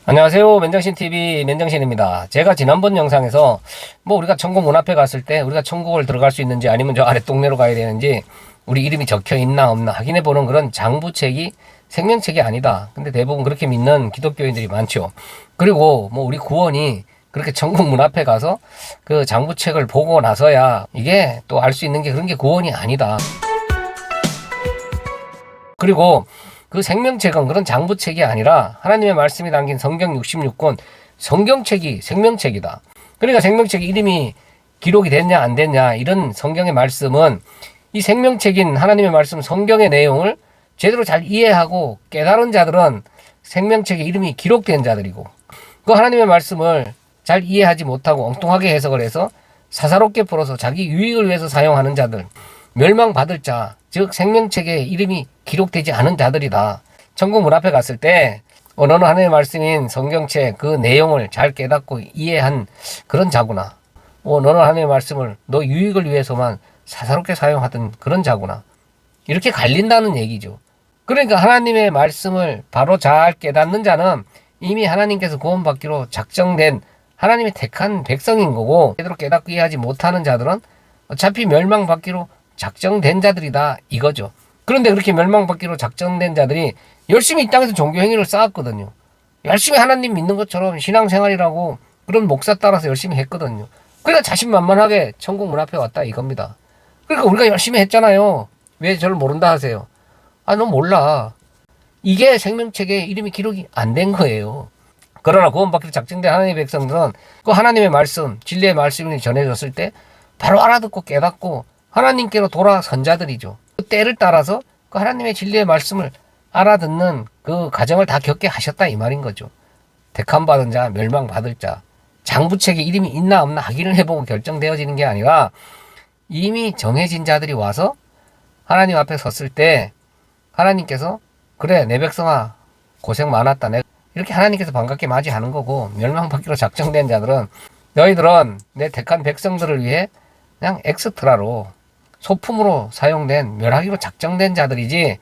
안녕하세요. 맨정신TV 맨정신입니다. 제가 지난번 영상에서 우리가 천국 문 앞에 갔을 때 우리가 천국을 들어갈 수 있는지 아니면 저 아래 동네로 가야 되는지 우리 이름이 적혀 있나 없나 확인해 보는 그런 장부책이 생명책이 아니다. 근데 대부분 그렇게 믿는 기독교인들이 많죠. 그리고 우리 구원이 그렇게 천국 문 앞에 가서 그 장부책을 보고 나서야 이게 또 알 수 있는 게 그런 게 구원이 아니다. 그리고 그 생명책은 그런 장부책이 아니라 하나님의 말씀이 담긴 성경 66권 성경책이 생명책이다. 그러니까 생명책 이름이 기록이 됐냐 안 됐냐 이런 성경의 말씀은 이 생명책인 하나님의 말씀 성경의 내용을 제대로 잘 이해하고 깨달은 자들은 생명책에 이름이 기록된 자들이고, 그 하나님의 말씀을 잘 이해하지 못하고 엉뚱하게 해석을 해서 사사롭게 풀어서 자기 유익을 위해서 사용하는 자들, 멸망받을 자, 즉 생명책에 이름이 기록되지 않은 자들이다. 천국 문 앞에 갔을 때 너는 하나님의 말씀인 성경책 그 내용을 잘 깨닫고 이해한 그런 자구나. 너는 하나님의 말씀을 너 유익을 위해서만 사사롭게 사용하던 그런 자구나. 이렇게 갈린다는 얘기죠. 그러니까 하나님의 말씀을 바로 잘 깨닫는 자는 이미 하나님께서 구원받기로 작정된 하나님의 택한 백성인 거고, 제대로 깨닫고 이해하지 못하는 자들은 어차피 멸망받기로 작정된 자들이다 이거죠. 그런데 그렇게 멸망받기로 작정된 자들이 열심히 이 땅에서 종교행위를 쌓았거든요. 열심히 하나님 믿는 것처럼 신앙생활이라고 그런 목사 따라서 열심히 했거든요. 그러니까 자신만만하게 천국 문 앞에 왔다 이겁니다. 그러니까 우리가 열심히 했잖아요. 왜 저를 모른다 하세요? 너 몰라. 이게 생명책에 이름이 기록이 안 된 거예요. 그러나 구원받기로 작정된 하나님의 백성들은 그 하나님의 말씀, 진리의 말씀이 전해졌을 때 바로 알아듣고 깨닫고 하나님께로 돌아선 자들이죠. 그 때를 따라서 그 하나님의 진리의 말씀을 알아듣는 그 과정을 다 겪게 하셨다 이 말인 거죠. 택함받은 자, 멸망받을 자, 장부책에 이름이 있나 없나 확인을 해보고 결정되어지는 게 아니라 이미 정해진 자들이 와서 하나님 앞에 섰을 때 하나님께서 그래 내 백성아 고생 많았다, 이렇게 하나님께서 반갑게 맞이하는 거고, 멸망받기로 작정된 자들은 너희들은 내 택한 백성들을 위해 그냥 엑스트라로 소품으로 사용된 멸하기로 작정된 자들이지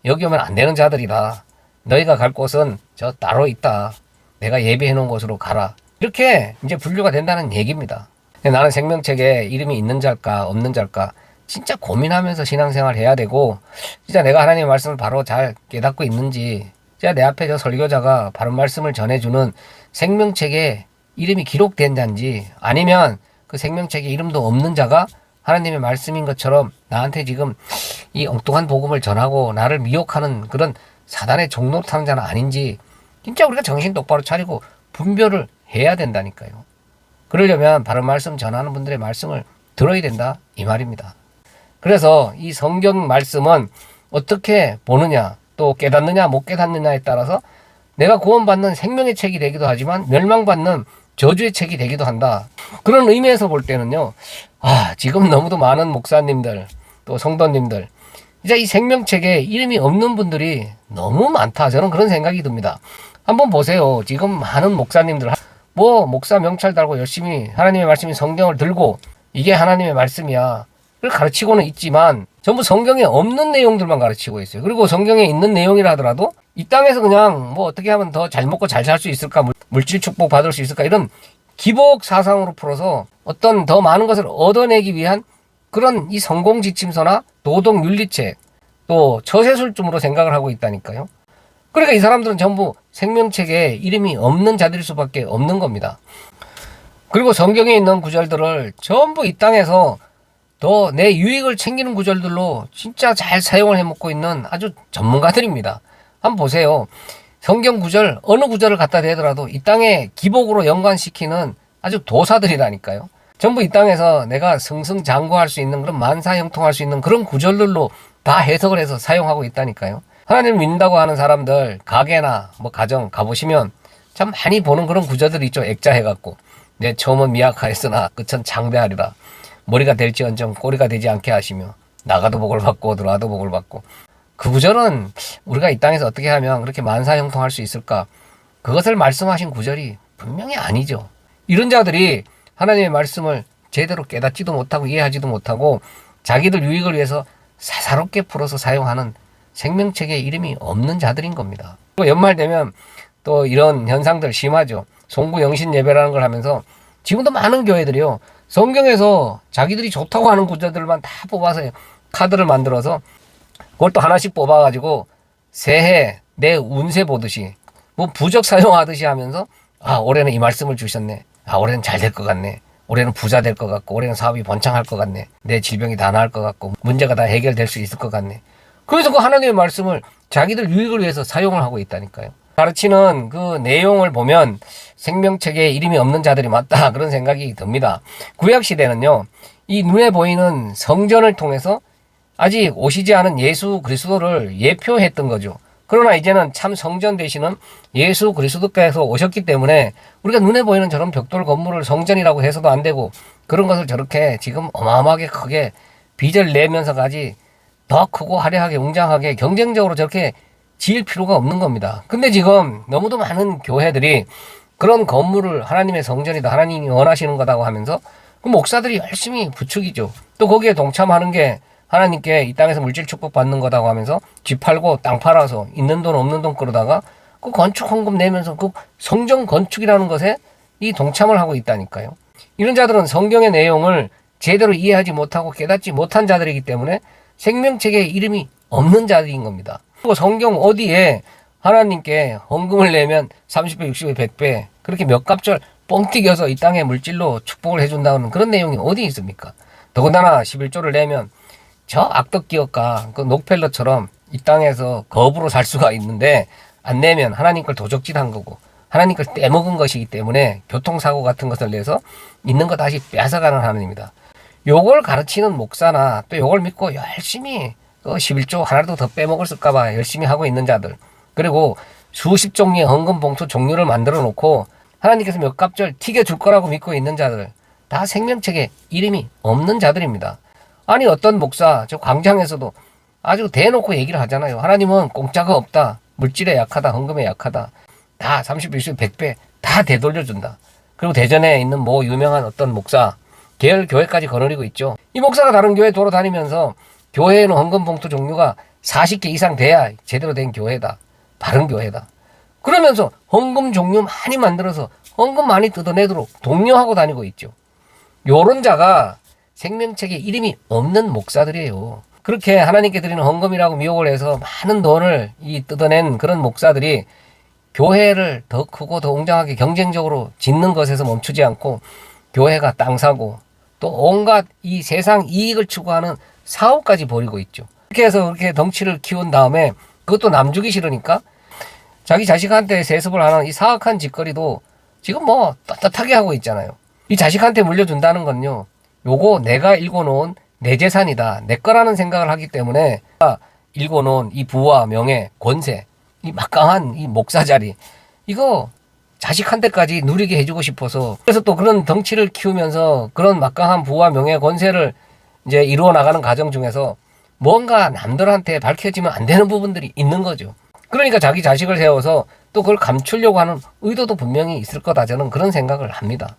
여기 오면 안 되는 자들이다. 너희가 갈 곳은 저 따로 있다. 내가 예비해 놓은 곳으로 가라. 이렇게 이제 분류가 된다는 얘기입니다. 나는 생명책에 이름이 있는 자일까 없는 자일까 진짜 고민하면서 신앙생활 해야 되고, 진짜 내가 하나님의 말씀을 바로 잘 깨닫고 있는지, 진짜 내 앞에 저 설교자가 바른 말씀을 전해주는 생명책에 이름이 기록된 자인지, 아니면 그 생명책에 이름도 없는 자가 하나님의 말씀인 것처럼 나한테 지금 이 엉뚱한 복음을 전하고 나를 미혹하는 그런 사단의 종로 타는 자는 아닌지 진짜 우리가 정신 똑바로 차리고 분별을 해야 된다니까요. 그러려면 바른 말씀 전하는 분들의 말씀을 들어야 된다 이 말입니다. 그래서 이 성경 말씀은 어떻게 보느냐, 또 깨닫느냐 못 깨닫느냐에 따라서 내가 구원받는 생명의 책이 되기도 하지만 멸망받는 저주의 책이 되기도 한다. 그런 의미에서 볼 때는요, 지금 너무도 많은 목사님들 또 성도님들 진짜 이 생명책에 이름이 없는 분들이 너무 많다, 저는 그런 생각이 듭니다. 한번 보세요. 지금 많은 목사님들 목사 명찰 달고 열심히 하나님의 말씀인 성경을 들고 이게 하나님의 말씀이야 를 가르치고는 있지만 전부 성경에 없는 내용들만 가르치고 있어요. 그리고 성경에 있는 내용이라 하더라도 이 땅에서 그냥 어떻게 하면 더 잘 먹고 잘 살 수 있을까, 물질 축복 받을 수 있을까, 이런 기복 사상으로 풀어서 어떤 더 많은 것을 얻어내기 위한 그런 이 성공 지침서나 도덕 윤리책, 또 처세술쯤으로 생각을 하고 있다니까요. 그러니까 이 사람들은 전부 생명책에 이름이 없는 자들일 수밖에 없는 겁니다. 그리고 성경에 있는 구절들을 전부 이 땅에서 더 내 유익을 챙기는 구절들로 진짜 잘 사용을 해먹고 있는 아주 전문가들입니다. 한번 보세요. 성경 구절, 어느 구절을 갖다 대더라도 이 땅에 기복으로 연관시키는 아주 도사들이라니까요. 전부 이 땅에서 내가 승승장구할 수 있는 그런 만사형통할 수 있는 그런 구절들로 다 해석을 해서 사용하고 있다니까요. 하나님을 믿는다고 하는 사람들 가게나 가정 가보시면 참 많이 보는 그런 구절들이 있죠. 액자해갖고 내 처음은 미약하였으나 끝은 장대하리라. 머리가 될지언정 꼬리가 되지 않게 하시며 나가도 복을 받고 들어와도 복을 받고. 그 구절은 우리가 이 땅에서 어떻게 하면 그렇게 만사형통할 수 있을까, 그것을 말씀하신 구절이 분명히 아니죠. 이런 자들이 하나님의 말씀을 제대로 깨닫지도 못하고 이해하지도 못하고 자기들 유익을 위해서 사사롭게 풀어서 사용하는 생명책에 이름이 없는 자들인 겁니다. 연말 되면 또 이런 현상들 심하죠. 송구 영신 예배라는 걸 하면서 지금도 많은 교회들이요. 성경에서 자기들이 좋다고 하는 구절들만 다 뽑아서 카드를 만들어서 그걸 또 하나씩 뽑아가지고 새해 내 운세 보듯이 뭐 부적 사용하듯이 하면서 올해는 이 말씀을 주셨네. 올해는 잘 될 것 같네. 올해는 부자 될 것 같고 올해는 사업이 번창할 것 같네. 내 질병이 다 나을 것 같고 문제가 다 해결될 수 있을 것 같네. 그래서 그 하나님의 말씀을 자기들 유익을 위해서 사용을 하고 있다니까요. 가르치는 그 내용을 보면 생명책에 이름이 없는 자들이 맞다 그런 생각이 듭니다. 구약시대는요. 이 눈에 보이는 성전을 통해서 아직 오시지 않은 예수 그리스도를 예표했던 거죠. 그러나 이제는 참 성전 되시는 예수 그리스도께서 오셨기 때문에 우리가 눈에 보이는 저런 벽돌 건물을 성전이라고 해서도 안 되고 그런 것을 저렇게 지금 어마어마하게 크게 빚을 내면서까지 더 크고 화려하게 웅장하게 경쟁적으로 저렇게 지을 필요가 없는 겁니다. 근데 지금 너무도 많은 교회들이 그런 건물을 하나님의 성전이다, 하나님이 원하시는 거다고 하면서 그 목사들이 열심히 부추기죠. 또 거기에 동참하는 게 하나님께 이 땅에서 물질 축복 받는 거다고 하면서 집 팔고 땅 팔아서 있는 돈 없는 돈 끌어다가 그 건축 헌금 내면서 그 성전 건축이라는 것에 이 동참을 하고 있다니까요. 이런 자들은 성경의 내용을 제대로 이해하지 못하고 깨닫지 못한 자들이기 때문에 생명책에 이름이 없는 자들인 겁니다. 그리고 성경 어디에 하나님께 헌금을 내면 30배, 60배, 100배 그렇게 몇 갑절 뻥튀겨서 이 땅에 물질로 축복을 해준다는 그런 내용이 어디 있습니까? 더군다나 11조를 내면 저 악덕 기업가 그 록펠러처럼 이 땅에서 거부로 살 수가 있는데 안 내면 하나님 걸 도적질한 거고 하나님 걸 떼먹은 것이기 때문에 교통사고 같은 것을 내서 있는 거 다시 뺏어가는 하나님입니다. 요걸 가르치는 목사나 또 요걸 믿고 열심히 11조 하나라도 더 빼먹을까봐 열심히 하고 있는 자들, 그리고 수십 종류의 헌금 봉투 종류를 만들어 놓고 하나님께서 몇 갑절 튀겨줄 거라고 믿고 있는 자들, 다 생명책에 이름이 없는 자들입니다. 아니 어떤 목사 저 광장에서도 아주 대놓고 얘기를 하잖아요. 하나님은 공짜가 없다. 물질에 약하다. 헌금에 약하다. 다 30배, 60배, 100배 다 되돌려준다. 그리고 대전에 있는 뭐 유명한 어떤 목사 계열 교회까지 거느리고 있죠. 이 목사가 다른 교회 돌아다니면서 교회에는 헌금 봉투 종류가 40개 이상 돼야 제대로 된 교회다. 바른 교회다. 그러면서 헌금 종류 많이 만들어서 헌금 많이 뜯어내도록 독려하고 다니고 있죠. 요런 자가 생명책에 이름이 없는 목사들이에요. 그렇게 하나님께 드리는 헌금이라고 미혹을 해서 많은 돈을 뜯어낸 그런 목사들이 교회를 더 크고 더 웅장하게 경쟁적으로 짓는 것에서 멈추지 않고 교회가 땅 사고 또 온갖 이 세상 이익을 추구하는 사업까지 벌이고 있죠. 그렇게 해서 그렇게 덩치를 키운 다음에 그것도 남 주기 싫으니까 자기 자식한테 세습을 하는 이 사악한 짓거리도 지금 뭐 떳떳하게 하고 있잖아요. 이 자식한테 물려준다는 건요. 요거 내가 읽어놓은 내 재산이다. 내 거라는 생각을 하기 때문에 읽어놓은 이 부와 명예, 권세, 이 막강한 이 목사 자리 이거 자식한테까지 누리게 해주고 싶어서 그래서 또 그런 덩치를 키우면서 그런 막강한 부와 명예, 권세를 이제 이루어 나가는 과정 중에서 뭔가 남들한테 밝혀지면 안 되는 부분들이 있는 거죠. 그러니까 자기 자식을 세워서 또 그걸 감추려고 하는 의도도 분명히 있을 거다. 저는 그런 생각을 합니다.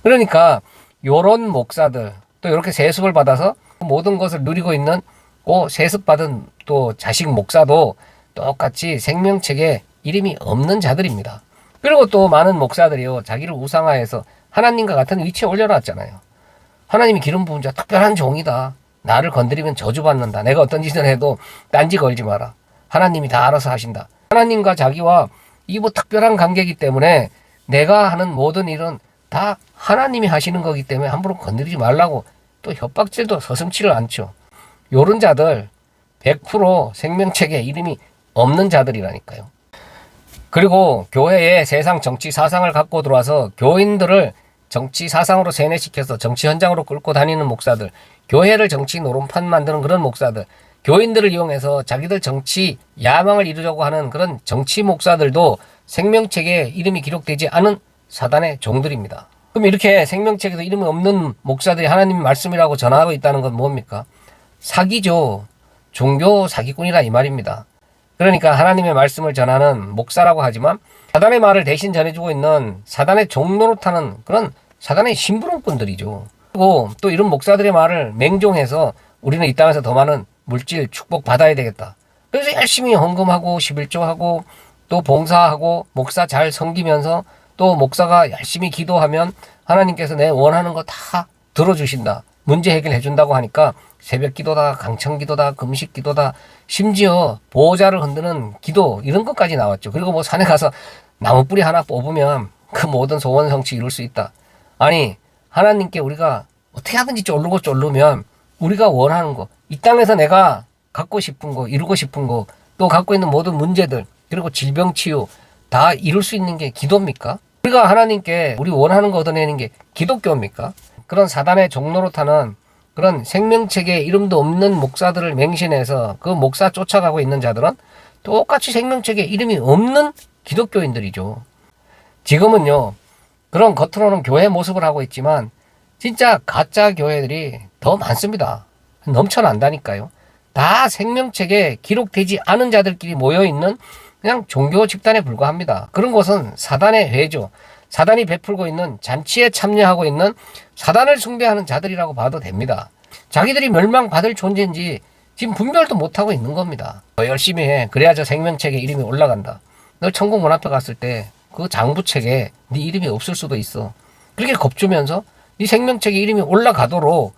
그러니까 요런 목사들 또 이렇게 세습을 받아서 모든 것을 누리고 있는 그 세습받은 또 자식 목사도 똑같이 생명책에 이름이 없는 자들입니다. 그리고 또 많은 목사들이요 자기를 우상화해서 하나님과 같은 위치에 올려놨잖아요. 하나님이 기름 부은 자 특별한 종이다. 나를 건드리면 저주받는다. 내가 어떤 짓을 해도 딴지 걸지 마라. 하나님이 다 알아서 하신다. 하나님과 자기와 이 뭐 특별한 관계이기 때문에 내가 하는 모든 일은 다 하나님이 하시는 거기 때문에 함부로 건드리지 말라고 또 협박질도 서슴지를 않죠. 요런 자들 100% 생명책에 이름이 없는 자들이라니까요. 그리고 교회에 세상 정치 사상을 갖고 들어와서 교인들을 정치 사상으로 세뇌시켜서 정치 현장으로 끌고 다니는 목사들, 교회를 정치 노름판 만드는 그런 목사들, 교인들을 이용해서 자기들 정치 야망을 이루려고 하는 그런 정치 목사들도 생명책에 이름이 기록되지 않은 사단의 종들입니다. 그럼 이렇게 생명책에도 이름이 없는 목사들이 하나님의 말씀이라고 전하고 있다는 건 뭡니까? 사기죠. 종교 사기꾼이라 이 말입니다. 그러니까 하나님의 말씀을 전하는 목사라고 하지만 사단의 말을 대신 전해주고 있는 사단의 종노릇하는 그런 사단의 심부름꾼들이죠. 그리고 또 이런 목사들의 말을 맹종해서 우리는 이 땅에서 더 많은 물질 축복 받아야 되겠다. 그래서 열심히 헌금하고 11조하고 또 봉사하고 목사 잘 섬기면서 또 목사가 열심히 기도하면 하나님께서 내 원하는 거 다 들어주신다. 문제 해결해 준다고 하니까 새벽 기도다, 강청 기도다, 금식 기도다, 심지어 보호자를 흔드는 기도 이런 것까지 나왔죠. 그리고 뭐 산에 가서 나무 뿌리 하나 뽑으면 그 모든 소원 성취 이룰 수 있다. 아니 하나님께 우리가 어떻게 하든지 쫄르고 쫄르면 우리가 원하는 거, 이 땅에서 내가 갖고 싶은 거, 이루고 싶은 거, 또 갖고 있는 모든 문제들, 그리고 질병 치유 다 이룰 수 있는 게 기도입니까? 우리가 하나님께 우리 원하는 거 얻어내는 게 기독교입니까? 그런 사단의 종로로 타는 그런 생명책에 이름도 없는 목사들을 맹신해서 그 목사 쫓아가고 있는 자들은 똑같이 생명책에 이름이 없는 기독교인들이죠. 지금은요, 그런 겉으로는 교회 모습을 하고 있지만 진짜 가짜 교회들이 더 많습니다. 넘쳐난다니까요. 다 생명책에 기록되지 않은 자들끼리 모여있는 그냥 종교 집단에 불과합니다. 그런 곳은 사단의 회죠. 사단이 베풀고 있는 잔치에 참여하고 있는 사단을 숭배하는 자들이라고 봐도 됩니다. 자기들이 멸망받을 존재인지 지금 분별도 못하고 있는 겁니다. 더 열심히 해. 그래야 저 생명책에 이름이 올라간다. 너 천국 문 앞에 갔을 때 그 장부책에 네 이름이 없을 수도 있어. 그렇게 겁주면서 네 생명책에 이름이 올라가도록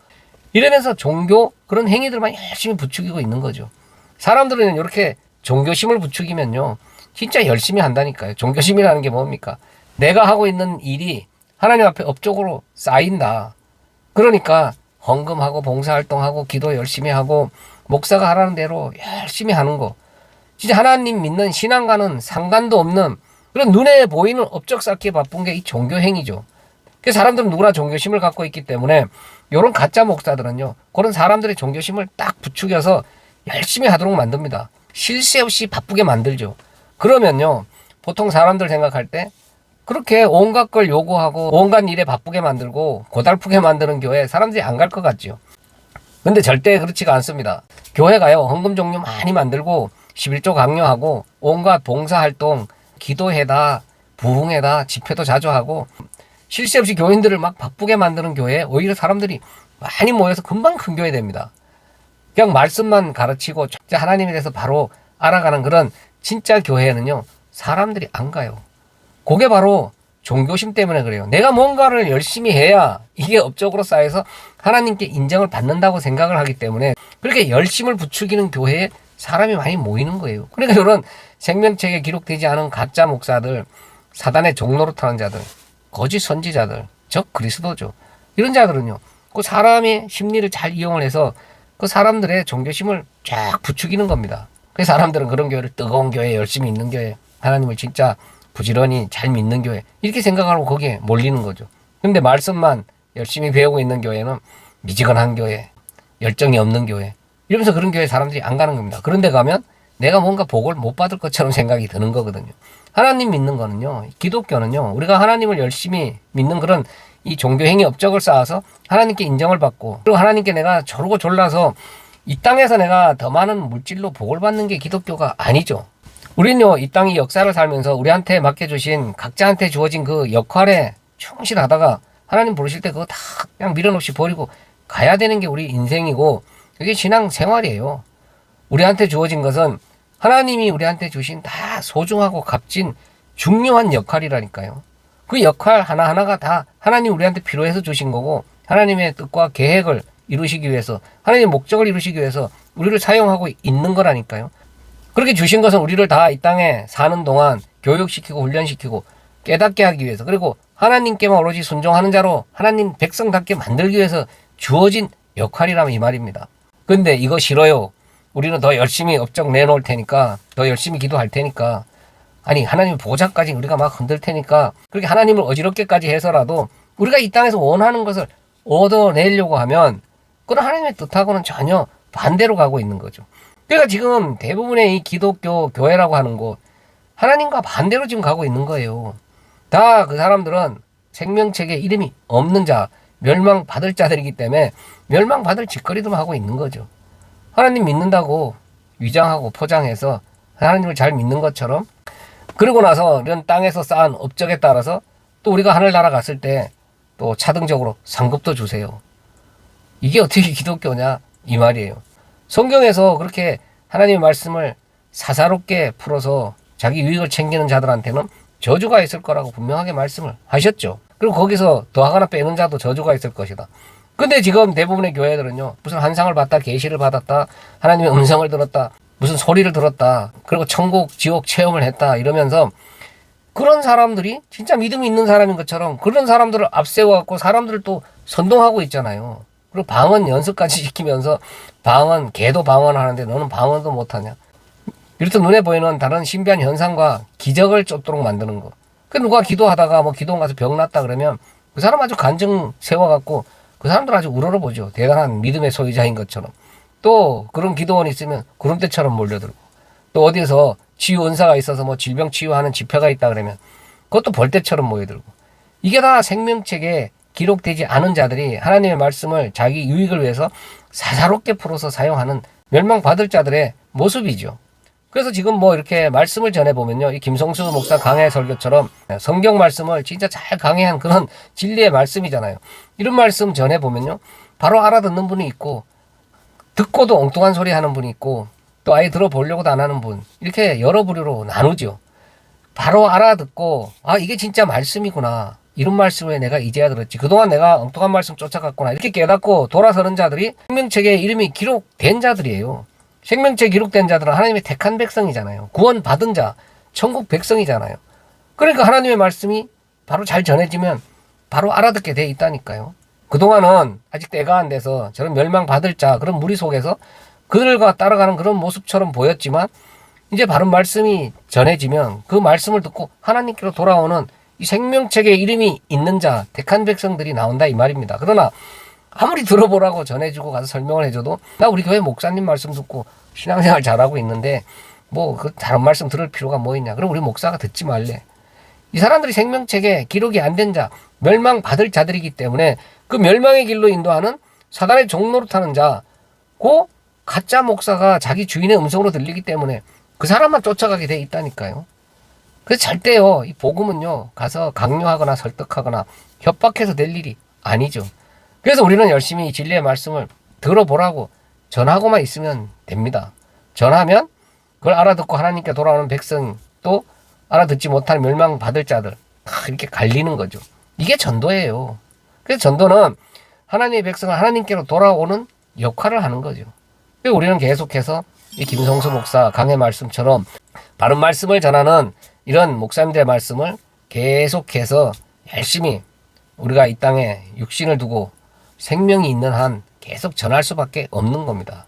이러면서 종교 그런 행위들만 열심히 부추기고 있는 거죠. 사람들은 이렇게 종교심을 부추기면요 진짜 열심히 한다니까요. 종교심이라는 게 뭡니까? 내가 하고 있는 일이 하나님 앞에 업적으로 쌓인다. 그러니까 헌금하고 봉사활동하고 기도 열심히 하고 목사가 하라는 대로 열심히 하는 거. 진짜 하나님 믿는 신앙과는 상관도 없는 그런 눈에 보이는 업적 쌓기에 바쁜 게 이 종교행위죠. 그 사람들은 누구나 종교심을 갖고 있기 때문에 이런 가짜 목사들은요 그런 사람들의 종교심을 딱 부추겨서 열심히 하도록 만듭니다. 쉴 새 없이 바쁘게 만들죠. 그러면요 보통 사람들 생각할 때 그렇게 온갖 걸 요구하고 온갖 일에 바쁘게 만들고 고달프게 만드는 교회 사람들이 안 갈 것 같죠. 근데 절대 그렇지가 않습니다. 교회가요 헌금 종류 많이 만들고 11조 강요하고 온갖 봉사활동 기도회다 부흥회다 집회도 자주 하고 쉴 새 없이 교인들을 막 바쁘게 만드는 교회에 오히려 사람들이 많이 모여서 금방 큰 교회 됩니다. 그냥 말씀만 가르치고 하나님에 대해서 바로 알아가는 그런 진짜 교회에는요 사람들이 안 가요. 그게 바로 종교심 때문에 그래요. 내가 뭔가를 열심히 해야 이게 업적으로 쌓여서 하나님께 인정을 받는다고 생각을 하기 때문에 그렇게 열심을 부추기는 교회에 사람이 많이 모이는 거예요. 그러니까 이런 생명책에 기록되지 않은 가짜 목사들, 사단의 종로로 타는 자들, 거짓 선지자들, 적 그리스도죠. 이런 자들은요 그 사람의 심리를 잘 이용을 해서 그 사람들의 종교심을 쫙 부추기는 겁니다. 그 사람들은 그런 교회를 뜨거운 교회, 열심히 있는 교회, 하나님을 진짜 부지런히 잘 믿는 교회 이렇게 생각하고 거기에 몰리는 거죠. 근데 말씀만 열심히 배우고 있는 교회는 미지근한 교회, 열정이 없는 교회 이러면서 그런 교회 사람들이 안 가는 겁니다. 그런데 가면 내가 뭔가 복을 못 받을 것처럼 생각이 드는 거거든요. 하나님 믿는 거는요, 기독교는요, 우리가 하나님을 열심히 믿는 그런 이 종교행위 업적을 쌓아서 하나님께 인정을 받고 그리고 하나님께 내가 조르고 졸라서 이 땅에서 내가 더 많은 물질로 복을 받는 게 기독교가 아니죠. 우리는요 이 땅이 역사를 살면서 우리한테 맡겨주신 각자한테 주어진 그 역할에 충실하다가 하나님 부르실 때 그거 다 그냥 미련없이 버리고 가야 되는 게 우리 인생이고 그게 신앙 생활이에요. 우리한테 주어진 것은 하나님이 우리한테 주신 다 소중하고 값진 중요한 역할이라니까요. 그 역할 하나하나가 다 하나님 우리한테 필요해서 주신 거고 하나님의 뜻과 계획을 이루시기 위해서 하나님의 목적을 이루시기 위해서 우리를 사용하고 있는 거라니까요. 그렇게 주신 것은 우리를 다 이 땅에 사는 동안 교육시키고 훈련시키고 깨닫게 하기 위해서 그리고 하나님께만 오로지 순종하는 자로 하나님 백성답게 만들기 위해서 주어진 역할이라면 이 말입니다. 근데 이거 싫어요. 우리는 더 열심히 업적 내놓을 테니까 더 열심히 기도할 테니까 아니 하나님 보좌까지 우리가 막 흔들 테니까 그렇게 하나님을 어지럽게까지 해서라도 우리가 이 땅에서 원하는 것을 얻어내려고 하면 그건 하나님의 뜻하고는 전혀 반대로 가고 있는 거죠. 그러니까 지금 대부분의 이 기독교 교회라고 하는 곳 하나님과 반대로 지금 가고 있는 거예요. 다 그 사람들은 생명책에 이름이 없는 자, 멸망받을 자들이기 때문에 멸망받을 짓거리들만 하고 있는 거죠. 하나님 믿는다고 위장하고 포장해서 하나님을 잘 믿는 것처럼 그러고 나서 이런 땅에서 쌓은 업적에 따라서 또 우리가 하늘나라 갔을 때 또 차등적으로 상급도 주세요. 이게 어떻게 기독교냐 이 말이에요. 성경에서 그렇게 하나님의 말씀을 사사롭게 풀어서 자기 유익을 챙기는 자들한테는 저주가 있을 거라고 분명하게 말씀을 하셨죠. 그리고 거기서 더하거나 빼는 자도 저주가 있을 것이다. 근데 지금 대부분의 교회들은요, 무슨 환상을 봤다, 계시를 받았다, 하나님의 음성을 들었다, 무슨 소리를 들었다, 그리고 천국, 지옥 체험을 했다 이러면서 그런 사람들이 진짜 믿음이 있는 사람인 것처럼 그런 사람들을 앞세워갖고 사람들을 또 선동하고 있잖아요. 그리고 방언 연습까지 시키면서 개도 방언하는데 너는 방언도 못하냐. 이렇듯 눈에 보이는 다른 신비한 현상과 기적을 쫓도록 만드는 거. 그 누가 기도하다가 뭐 기도원 가서 병 났다 그러면 그 사람 아주 간증 세워갖고 그 사람들 아주 우러러보죠. 대단한 믿음의 소유자인 것처럼. 또 그런 기도원이 있으면 구름대처럼 몰려들고, 또 어디에서 치유 은사가 있어서 뭐 질병 치유하는 집회가 있다 그러면 그것도 벌떼처럼 모여들고. 이게 다 생명책에 기록되지 않은 자들이 하나님의 말씀을 자기 유익을 위해서 사사롭게 풀어서 사용하는 멸망받을 자들의 모습이죠. 그래서 지금 뭐 이렇게 말씀을 전해보면요, 이 김성수 목사 강해 설교처럼 성경 말씀을 진짜 잘 강해한 그런 진리의 말씀이잖아요. 이런 말씀 전해보면요, 바로 알아듣는 분이 있고, 듣고도 엉뚱한 소리 하는 분이 있고, 또 아예 들어보려고도 안 하는 분, 이렇게 여러 부류로 나누죠. 바로 알아듣고, 아, 이게 진짜 말씀이구나, 이런 말씀을 내가 이제야 들었지, 그동안 내가 엉뚱한 말씀 쫓아갔구나, 이렇게 깨닫고 돌아서는 자들이 생명책에 이름이 기록된 자들이에요. 생명책에 기록된 자들은 하나님의 택한 백성이잖아요. 구원받은 자, 천국 백성이잖아요. 그러니까 하나님의 말씀이 바로 잘 전해지면 바로 알아듣게 돼 있다니까요. 그동안은 아직 때가 안 돼서 저런 멸망받을 자, 그런 무리 속에서 그들과 따라가는 그런 모습처럼 보였지만, 이제 바른 말씀이 전해지면 그 말씀을 듣고 하나님께로 돌아오는 이 생명책에 이름이 있는 자, 택한 백성들이 나온다 이 말입니다. 그러나 아무리 들어보라고 전해주고 가서 설명을 해줘도, 나 우리 교회 목사님 말씀 듣고 신앙생활 잘하고 있는데 뭐 그 다른 말씀 들을 필요가 뭐 있냐, 그럼 우리 목사가 듣지 말래. 이 사람들이 생명책에 기록이 안 된 자, 멸망받을 자들이기 때문에 그 멸망의 길로 인도하는 사단의 종노릇하는 자, 그 가짜 목사가 자기 주인의 음성으로 들리기 때문에 그 사람만 쫓아가게 돼 있다니까요. 그래서 절대요, 이 복음은요, 가서 강요하거나 설득하거나 협박해서 될 일이 아니죠. 그래서 우리는 열심히 이 진리의 말씀을 들어보라고 전하고만 있으면 됩니다. 전하면 그걸 알아듣고 하나님께 돌아오는 백성, 또 알아듣지 못할 멸망받을 자들, 이렇게 갈리는 거죠. 이게 전도예요. 그래서 전도는 하나님의 백성을 하나님께로 돌아오는 역할을 하는 거죠. 그래서 우리는 계속해서 이 김성수 목사 강의 말씀처럼 바른 말씀을 전하는 이런 목사님들의 말씀을 계속해서 열심히 우리가 이 땅에 육신을 두고 생명이 있는 한 계속 전할 수밖에 없는 겁니다.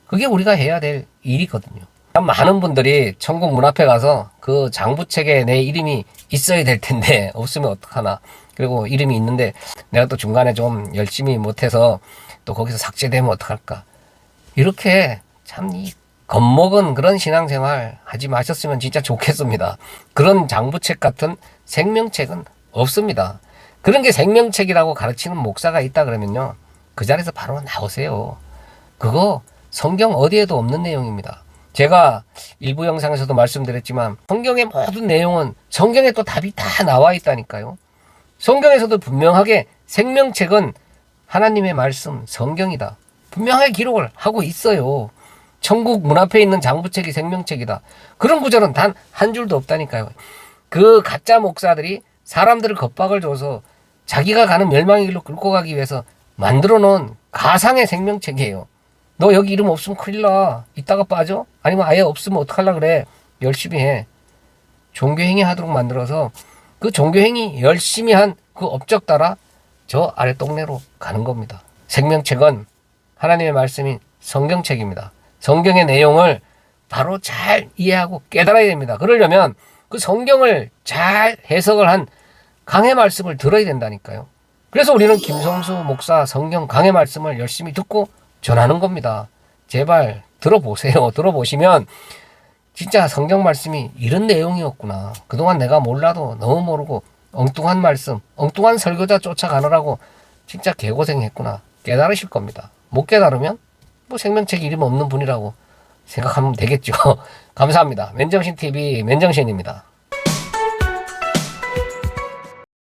그게 우리가 해야 될 일이거든요. 많은 분들이 천국 문 앞에 가서 그 장부책에 내 이름이 있어야 될 텐데 없으면 어떡하나, 그리고 이름이 있는데 내가 또 중간에 좀 열심히 못해서 또 거기서 삭제되면 어떡할까, 이렇게 참 이 겁먹은 그런 신앙생활 하지 마셨으면 진짜 좋겠습니다. 그런 장부책 같은 생명책은 없습니다. 그런 게 생명책이라고 가르치는 목사가 있다 그러면요, 그 자리에서 바로 나오세요. 그거 성경 어디에도 없는 내용입니다. 제가 일부 영상에서도 말씀드렸지만 성경의 모든 내용은 성경에 또 답이 다 나와 있다니까요. 성경에서도 분명하게 생명책은 하나님의 말씀, 성경이다, 분명하게 기록을 하고 있어요. 천국 문 앞에 있는 장부책이 생명책이다, 그런 구절은 단 한 줄도 없다니까요. 그 가짜 목사들이 사람들을 겁박을 줘서 자기가 가는 멸망의 길로 끌고 가기 위해서 만들어 놓은 가상의 생명책이에요. 너 여기 이름 없으면 큰일 나, 이따가 빠져? 아니면 아예 없으면 어떡하려고 그래? 열심히 해. 종교행위 하도록 만들어서 그 종교행위 열심히 한 그 업적 따라 저 아래 동네로 가는 겁니다. 생명책은 하나님의 말씀인 성경책입니다. 성경의 내용을 바로 잘 이해하고 깨달아야 됩니다. 그러려면 그 성경을 잘 해석을 한 강의 말씀을 들어야 된다니까요. 그래서 우리는 김성수 목사 성경 강의 말씀을 열심히 듣고 전하는 겁니다. 제발 들어보세요. 들어보시면 진짜 성경 말씀이 이런 내용이었구나, 그동안 내가 몰라도 너무 모르고 엉뚱한 말씀, 엉뚱한 설교자 쫓아가느라고 진짜 개고생했구나 깨달으실 겁니다. 못 깨달으면 뭐 생명책 이름 없는 분이라고 생각하면 되겠죠. 감사합니다. 맨정신TV 맨정신입니다.